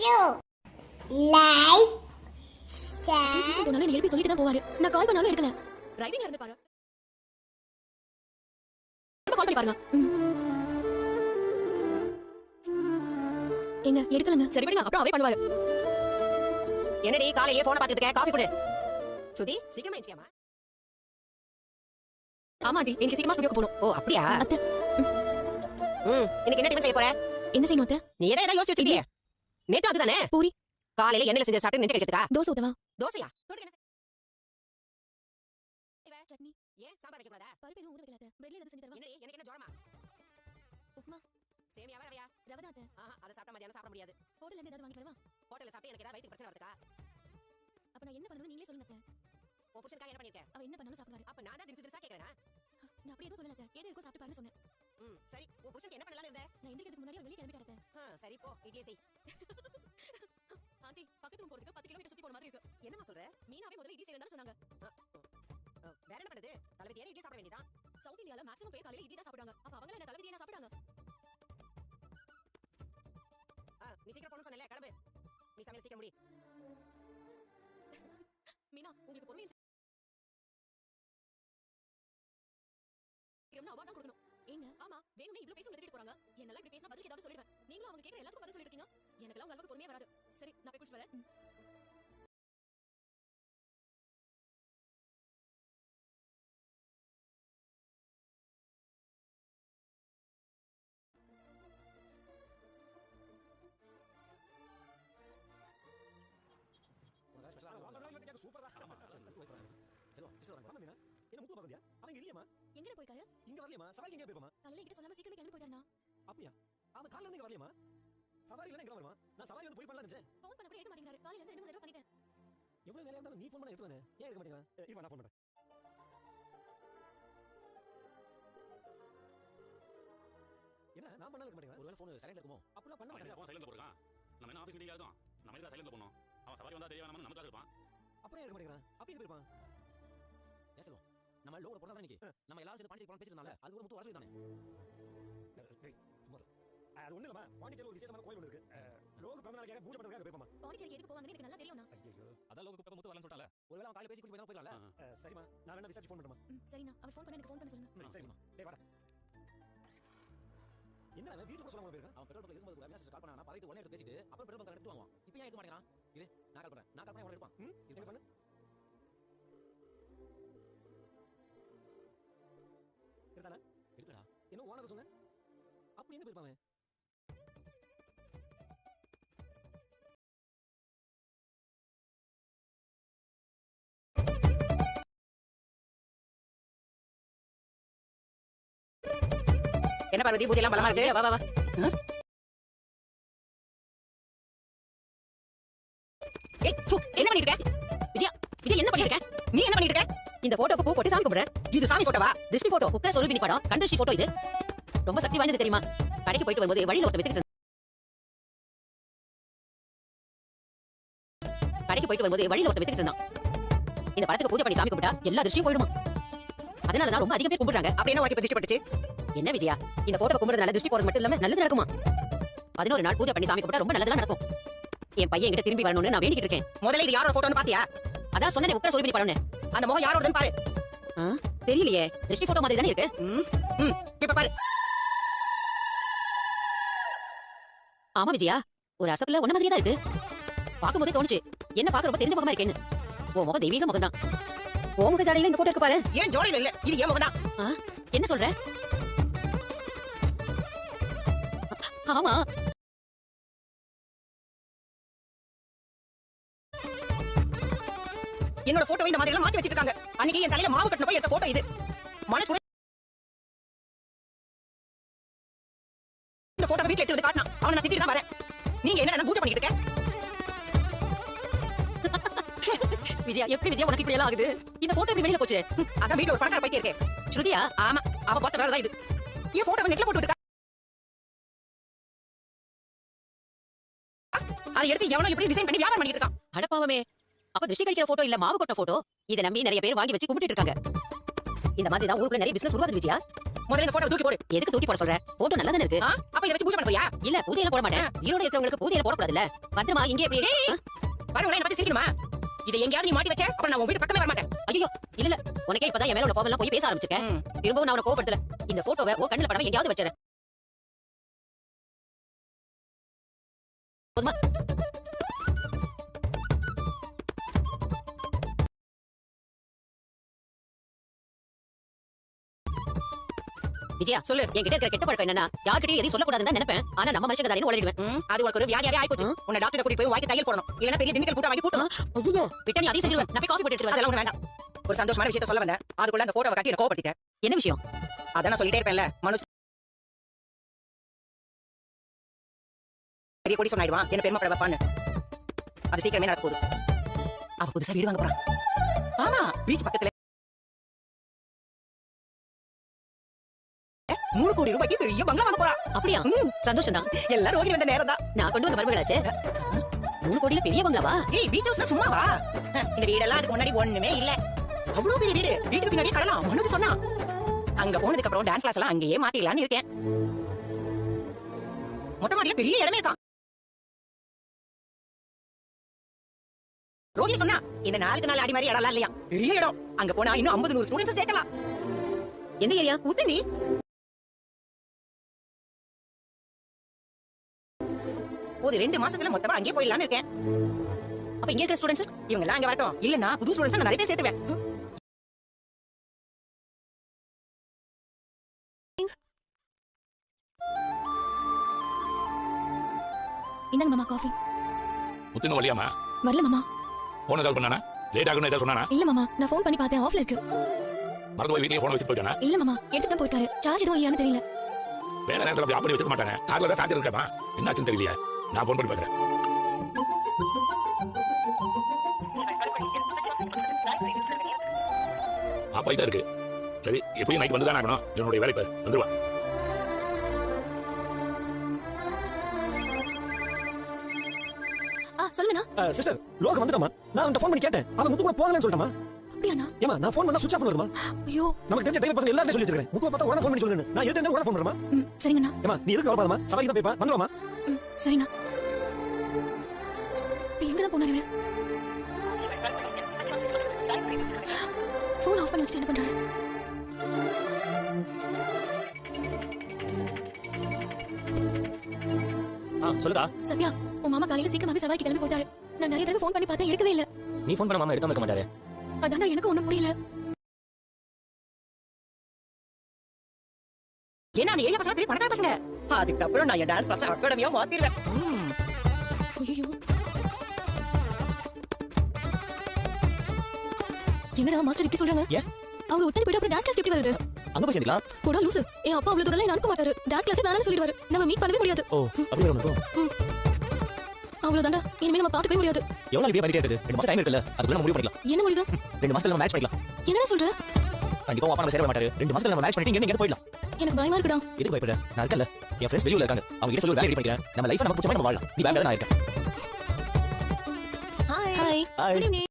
you. Like, share. நான் எழுப்பி சொல்லிட்டு தான் போவாரு. நான் கால் பண்ணாலும் எடுக்கல. டிரைவிங்ல இருந்து பாரு. கால் பண்ணி பாருங்க. எங்க எடுக்கலங்க. சரி விடுங்க, அப்புறம் அவரே பண்ணுவாரு. என்னடி காலையிலே போனை பார்த்துட்டு இருக்க? காபி குடு. சுதி சீக்கிரமா ஏஞ்சியாமா? ஆமா டி, எனக்கு சீக்கிரமா ஸ்டுடியோக்கு போணும். ஓ அப்படியா? அத்தை. இன்னைக்கு என்ன டிஃபன் செய்ய போற? என்ன செய்யணும் அத்தை? நீ ஏதாவது யோசிச்சு வச்சிருக்கியே? நேத்து அதுதானே? பூரி. காலையில எண்ணெயில செஞ்ச சாப்பிட்டு நெஞ்சு கேக்குதா? தோசை ஊத்தவா? தோசையா? தொட்டுக்க என்ன? சட்னி. ஏன் சாம்பார் வைக்க கூடாதா? பருப்பு எதுவும் ஊற வைக்கல அத்தை. பிரெட்ல எதுவும் செஞ்சு தரவா? என்னடி எனக்கு என்ன ஜுரமா? உப்புமா. சேமியாவா ரவையா? ரவை தான் அத்தை. அத சாப்பிட்டா மதியானம் சாப்பிட முடியாது. ஹோட்டல்ல இருந்து ஏதாவது வாங்கி வரவா? ஹோட்டல்ல சாப்பிட்டு எனக்கு ஏதாவது வயித்துக்கு பிரச்சனை வருதுக்கா? அப்ப நான் என்ன பண்ணனும் நீங்களே சொல்லுங்க அத்தை. ஓ புருஷனுக்கா என்ன பண்ணிருக்க? அவர் என்ன பண்ணாலும் சாப்பிடுவாரு. அப்ப நான் தான் திரிசா கேக்குறேனா? நான் அப்படி எதுவும் சொல்லல அத்தை. ஏதோ இருக்கோ சாப்பிட்டு பாருன்னு சொன்னேன். சரி. ஓ புருஷனுக்கு என்ன பண்ணலாம்னு இருந்த? நான் எந்திரிக்கிறதுக்கு முன்னாடி அவர் வெளிய கிளம்பிட்டாரு அத்தை. சரி போ இட்லி செய். ஆண்டி பக்கத்து ரூம் போறதுக்கு 10 கிலோமீட்டர் சுத்தி போற மாதிரி இருக்கு. என்னமா சொல்ற? மீனாவே முதல்ல இட்லி செய்யறதா சொன்னாங்க. வேற என்ன பண்ணுது? தலைவலி ஏறி இட்லி சாப்பிட வேண்டியதான். சவுத் இந்தியால மேக்ஸிமம் பேர் காலையில இட்லி தான் சாப்பிடுவாங்க. அப்ப அவங்க என்ன தலைவலி என்ன சாப்பிடுறாங்க? நீ சீக்கிரம் போணும் சொன்னல, கிளம்பு. நீ சமையல் சீக்கிரம் முடி. மீனா உங்களுக்கு பொறுமை என்ன அவார்ட் தான் கொடுக்கணும். ஏங்க ஆமா வேணும்னே இவ்ளோ பேசி உள்ள போறாங்க. என்னலாம் இப்படி பேசினா பதில் ஏதாவது சொல்லிடுவேன். நீங்களும் அவங்க கேக்குற எல்லாத்துக்கும் பதில் சொல்லிட்டு இருக்கீங்க. எனக்கெல்லாம் உங்க அளவுக்கு பொறுமையா வராது. சரி நான் போய் குடிச்சு வரேன். எங்க போய்க்காரு? இங்க வரலையமா? சவாரி எங்க போய்பமா? காலையில கிட்ட சொல்லாம சீக்கிரமே கிளம்பி போயிட்டானா? அப்படியா? அவன் காலையில இருந்து வரலையமா? சவாரி இல்ல எங்க வருமா? நான் சவாரி வந்து போய் பண்ணலாம்னு நினைச்சேன். ஃபோன் பண்ண கூட எடுக்க மாட்டேங்கிறாரு. காலையில இருந்து 2 3 தடவை பண்ணிட்டேன். எவ்வளவு வேலையா இருந்தாலும் நீ ஃபோன் பண்ண எடுத்துவானே. ஏன் எடுக்க மாட்டேங்கறான்? இருமா நான் ஃபோன் பண்றேன். என்ன நான் பண்ணாலும் எடுக்க மாட்டேங்கறான்? ஒருவேளை ஃபோன் சைலன்ட்ல இருக்குமோ? அப்படிலாம் பண்ண மாட்டேன். ஃபோன் சைலன்ட்ல போடுறான். நம்ம என்ன ஆபீஸ் மீட்டிங்ல இருக்கோம். நம்ம எதுக்கு சைலன்ட்ல போறோம்? அவன் சவாரி வந்தா தெரிய வேணாம்னு நமக்கு இருப்பான். அப்புறம் எடுக்க மாட்டேங்கறான். அப்படி எங்க போய்பான்? பேசலாம். நம்ம லோல போறதா இன்னைக்கு. நம்ம எல்லாரும் சேர்ந்து பாண்டிச்சேரி போறோம் பேசிட்டனால அது கூட முத்து வரவே தானே. டேய் சும்மா அது ஒண்ணு இல்லமா. பாண்டிச்சேரியில ஒரு விசேஷமான கோயில் ஒன்னு இருக்கு. லோக பிறந்த நாளைக்காக பூஜை பண்றதுக்காக போய்பாமா. பாண்டிச்சேரி எதுக்கு போவாங்கன்னு எனக்கு நல்லா தெரியும்னா. ஐயோ அதான் லோக கூப்பிட்ட முத்து வரலன்னு சொல்றானே. ஒருவேளை அவன் காலையில பேசி கூட்டி போயிடலாம்ல. சரிமா நான் வேணா விசாரிச்சு ஃபோன் பண்றேமா. சரிண்ணா அவர் ஃபோன் பண்ண எனக்கு ஃபோன் பண்ண சொல்லுங்க. சரிமா. டேய் வாடா. என்ன அவன் வீட்டுக்கு சொல்லாம போயிருக்கான்? அவன் பெட்ரோல் பங்க் இருக்கும்போது கூட அவினாஷ் கால் பண்ணானா பரைட்டு உடனே எடுத்து பேசிட்டு அப்புறம் பெட்ரோல் பங்க் எடுத்து வாங்குவான். இப்போ ஏன் எடுக்க மாட்டேங்கிறான்? இரு நான் கால் பண்றேன். நான் கால் பண்ணி உடனே எடுப்பான். இது பண்ணு. எடுத்தானா? எடுக்கடா. என்ன ஓனர் சொன்ன? அப்படி எங்க போயிருப்பான்? என்ன பார்வதி பூஜை எல்லாம் பலமா இருக்கு? வா வா வா. ஏய் சு என்ன பண்ணிட்டு இருக்க? விஜயா விஜய் என்ன பண்ணிட்டு இருக்க? நீ என்ன பண்ணிட்டு இருக்க? இந்த போட்டோக்கு பூ போட்டு சாமி கும்பிடுற. இது சாமி போட்டோவா? திருஷ்டி போட்டோ. உக்கர சொரூபினி படம். கண்திருஷ்டி போட்டோ இது. ரொம்ப சக்தி வாய்ந்தது தெரியுமா? கடைக்கு போயிட்டு வரும்போது வழியில ஒருத்தன் வித்துக்கிட்டு இருந்தான். இந்த படத்துக்கு பூஜை பண்ணி சாமி கும்பிட்டா எல்லா திருஷ்டியும் போயிடுமா. அதனால தான் ரொம்ப அதிக பேர் கும்பிடுறாங்க. அப்படி என்ன உனக்கு திருஷ்டி பட்டுச்சு? என்ன விஜயா இந்த போட்டோ கும்பிடுறதுனால திருஷ்டி போறது மட்டும் இல்லாம நல்லது நடக்குமா? 11 நாள் பூஜை பண்ணி சாமி கும்பிட்டா ரொம்ப நல்லதா நடக்கும். என் பையன் கிட்ட திரும்பி வரணும்னு நான் வேண்டிக்கிட்டு இருக்கேன். முதல்ல இது யாரோட போட்டோன்னு பாத்தியா? அதான் சொன்னேனே உக்கர சொரூபினி படம்னு. அந்த முகம் யாரோடன்னு பாரு. தெரியலையே. திருஷ்டி போட்டோ மாதிரி தானே இருக்கு. இப்ப பாரு. ஆமா விஜயா ஒரு அசப்புல ஒன்ன மாதிரியே தான் இருக்கு. பாக்கும்போதே தோணுச்சு என்ன பாக்க ரொம்ப தெரிஞ்ச முகமா இருக்கேன்னு. உன் முகம் தெய்வீக முகம் தான். உன் முக ஜாடையில இந்த போட்டோ இருக்கு பாரு. ஏன் ஜோடியில இல்ல இது ஏன் முகம் தான்? என்ன சொல்ற? ஆமா என்னோட போட்டோ இந்த மாதிரி எல்லாம் மாத்தி வச்சிட்டு இருக்காங்க. அன்னைக்கு என் தலையில மாவு கட்டின போய் எடுத்த போட்டோ இது. மனசு இந்த போட்டோ வீட்ல எடுத்து வந்து காட்டினா அவனை நான் திட்டிட்டு தான் வரேன். நீங்க என்ன பூஜை பண்ணிட்டு இருக்க? விஜயா எப்படி விஜயா உனக்கு இப்படி எல்லாம் ஆகுது? இந்த போட்டோ எப்படி வெளியில போச்சு? அதான் வீட்ல ஒரு பணக்கார பைத்தியம் இருக்கு. ஸ்ருதியா? ஆமா அவ பார்த்த வேலை தான் இது. இந்த போட்டோ நெட்ல போட்டு இருக்கா. அதை எடுத்து எவனோ இப்படி டிசைன் பண்ணி வியாபாரம் பண்ணிட்டு இருக்கான். அடப்பாவமே அப்ப திருஷ்டி கழிக்கிற போட்டோ இல்ல மாவு கொட்ட போட்டோ. இதை நம்பி நிறைய பேர் வாங்கி வச்சு கும்பிட்டு இருக்காங்க. இந்த மாதிரி தான் ஊருக்குள்ள நிறைய பிசினஸ் உருவாகுது விஜயா. முதல்ல இந்த போட்டோ தூக்கி போடு. எதுக்கு தூக்கி போட சொல்ற? போட்டோ நல்லா தானே இருக்கு. அப்ப இத வச்சு பூஜை பண்ண போறியா? இல்ல பூஜை எல்லாம் போட மாட்டேன். ஈரோட இருக்கிறவங்களுக்கு பூஜை எல்லாம் போட கூடாதுல்ல. பத்திரமா இங்கே எப்படி பாருங்க என்ன பத்தி சிரிக்கணுமா? இதை எங்கயாவது நீ மாட்டி வச்ச அப்புறம் நான் உன் வீட்டு பக்கமே வர மாட்டேன். ஐயோ இல்ல உனக்கே இப்பதான் என் மேல உள்ள கோவம் எல்லாம் போய் பேச ஆரம்பிச்சிருக்கேன். திரும்பவும் நான் உன கோவப்படுத்தல. இந்த போட்டோவை உன் கண்ணுல படாம எங்கயாவது வச்சிரேன். போதுமா? விஜயா சொல்லு. என்கிட்ட இருக்கிற கெட்ட பழக்கம் என்னன்னா யார்கிட்டயும் எதையும் சொல்லக்கூடாதுன்னு தான் நினைப்பேன். ஆனா நம்ம மனுஷங்க தானே உளறிடுவேன். அது உனக்கு ஒரு வியாதியாவே ஆயிப்போச்சு. உன்னை டாக்டர் கூட்டி போய் வாய்க்கு தையல் போடணும். இல்லனா பெரிய கெமிக்கல் போட்டு வாங்கி போடணும். ஐயோ விட்டா நீ அதையும் செஞ்சிருவேன். நான் போய் காஃபி போட்டு எடுத்துட்டு வரேன். அதெல்லாம் வேண்டாம். ஒரு சந்தோஷமான விஷயத்தை சொல்ல வந்தேன். அதுக்குள்ள அந்த போட்டோவை கட்டி என்ன கோவப்படுத்திட்டேன். என்ன விஷயம்? அத நான் சொல்லிட்டே இருப்பேன்ல. மனோஜ் பெரிய கோடி சொன்னாயிடுவான். என்ன பெருமைப்பட வைப்பான்னு. அது சீக்கிரமே நடக்க போகுது. அவ புதுசா வீடு வாங்க போறான். ஆமா பீச் பக்கத்துல 3 கோடி ரூபாய்க்கு பெரிய பங்களா வாங்க போறா. அப்படியா? சந்தோஷம் தான். எல்லாரும் ரோகிணி வந்த நேரம் தான். நான் கொண்டு வந்த மருமகளாச்சே. 3 கோடியில பெரிய பங்களாவா? ஏய் பீச் ஹவுஸ்னா சும்மாவா? இந்த வீடெல்லாம் அதுக்கு முன்னாடி ஒண்ணுமே இல்ல. அவ்வளவு பெரிய வீடு. வீட்டுக்கு பின்னாடியே கடலாம். மனோஜ் சொன்னா. அங்க போனதுக்கு அப்புறம் டான்ஸ் கிளாஸ் எல்லாம் அங்கேயே மாத்திடலாம்னு இருக்கேன். மொட்டை மாடியில பெரிய இடமே இருக்கா. ரோகிணி சொன்னா இந்த 4 நாள் ஆடி மாதிரி இடம்லாம் இல்லையா. பெரிய இடம். அங்க போனா இன்னும் 50-100 ஸ்டூடண்ட்ஸ் சேர்க்கலாம். எந்த ஏரியா? ஊத்தண்டி. ஒரு 2 மாசத்துல மொத்தமா அங்கே போயிடலாம்னு இருக்கேன். அப்ப இங்க இருக்கிற ஸ்டூடண்ட்ஸ் இவங்க எல்லாம் அங்க வரட்டும். இல்லன்னா புது ஸ்டூடண்ட்ஸ் நான் நிறைய பேர் சேர்த்துவேன். இந்தாங்க மாமா காஃபி. முத்துங்க வழியாமா? வரல மாமா. போன கால் பண்ணானா? லேட் ஆகும்னு ஏதாவது சொன்னானா? இல்ல மாமா நான் ஃபோன் பண்ணி பார்த்தேன் ஆஃப்ல இருக்கு. மறந்து போய் வீட்லயே போன் வச்சு போயிட்டானா? இல்ல மாமா எடுத்து தான் போயிட்டாரு. சார்ஜ் எதுவும் இல்லையான்னு தெரியல. வேற நேரத்துல அப்படி வச்சுக்க மாட்டானே. கார்ல தான் சார்ஜர் இருக்கமா? என்னாச்சுன்னு தெரியலையா? நான் போன் பண்ணி பாக்குறேன். போயிட்டா இருக்கு. சரி எப்படியும் நைட் வந்து தான் ஆகணும். என்னுடைய வேலை பாரு வந்துருவா. சொல்லுங்கண்ணா. சிஸ்டர் லோக வந்துட்டமா? நான் அவன்கிட்ட ஃபோன் பண்ணி கேட்டேன். அவன் முத்து கூட போகலன்னு சொல்லிட்டாமா? அப்படியாண்ணா? ஏமா நான் ஃபோன் பண்ணா சுவிட்ச் ஆஃப் வருதுமா? ஐயோ நமக்கு தெரிஞ்ச டிரைவர் பசங்க எல்லாரும் சொல்லி வச்சிருக்கேன். முத்து பார்த்தா உடனே ஃபோன் பண்ணி சொல்லுங்க. நான் எதுக்கு இருந்தாலும் உடனே ஃபோன் பண்றேமா? சரிங்கண்ணா. ஏமா நீ எதுக்கு வரப்பாதமா? சபைக்கு தான் போய்ப்பா. வந்துருவாமா? சரிண்ணா. எங்க தான் போனாரு? ஃபோன் ஆஃப் பண்ணி வச்சுட்டு என்ன பண்றாரு? சொல்லுடா. சத்யா உன் மாமா காலையில சீக்கிரமாவே சவாய்க்கு கிளம்பி போயிட்டாரு. நான் நிறைய தடவை ஃபோன் பண்ணி பார்த்தேன் எடுக்கவே இல்ல. நீ ஃபோன் பண்ண மாமா எடுக்காம இருக்க மாட்டாரு. அதான்டா எனக்கு ஒண்ணும் புரியல. ஏன்னா அந்த ஏரியா பசங்க பெரிய பணக்கார பசங்க. அதுக்கப்புறம் நான் என் டான்ஸ் கிளாஸ் அகாடமியா மாத்திடுவேன். ஐயோ என்னடா மாஸ்டர் இப்படி சொல்றாங்க? அவங்க உத்தரவு போய்ட்டு அப்புறம் டான்ஸ் கிளாஸ் எப்படி வருது? அங்க போய் சேர்ந்தீங்களா? போடா லூசு. என் அப்பா அவ்வளவு தூரம் அனுப்ப மாட்டாரு. டான்ஸ் கிளாஸ் வேணாம்னு சொல்லிடுவாரு. நம்ம மீட் பண்ணவே முடியாது. ஓ அப்படியே வரணும். அவ்வளவுதான்டா. இனிமே நம்ம பாத்துக்கவே முடியாது. எவ்வளவு இப்படியே பண்ணிட்டே இருக்குது? 2 மாசம் டைம் இருக்குல்ல. அதுக்குள்ள நம்ம முடிவு பண்ணிக்கலாம். என்ன முடிவு? 2 மாசத்துல நம்ம மேட்ச் பண்ணிக்கலாம். என்னடா சொல்ற? கண்டிப்பா அப்பா நம்ம சேர மாட்டாரு. 2 மாசத்துல நம்ம மேட்ச் பண்ணிட்டு இங்க போயிடலாம். எனக்கு பயமா இருக்குடா. எதுக்கு பயப்படுற? நான் இருக்கல. என் ஃப்ரெண்ட்ஸ் வெளியூர்ல இருக்காங்க. அவங்க கிட்ட சொல்லி வேலை ரெடி பண்ணிக்கிறேன். நம்ம லைஃப் நமக்கு பிடிச்ச மாதிரி நம்ம வாழலாம். நீ வேற நான் இருக்கேன். ஹாய். ஹாய். Good evening.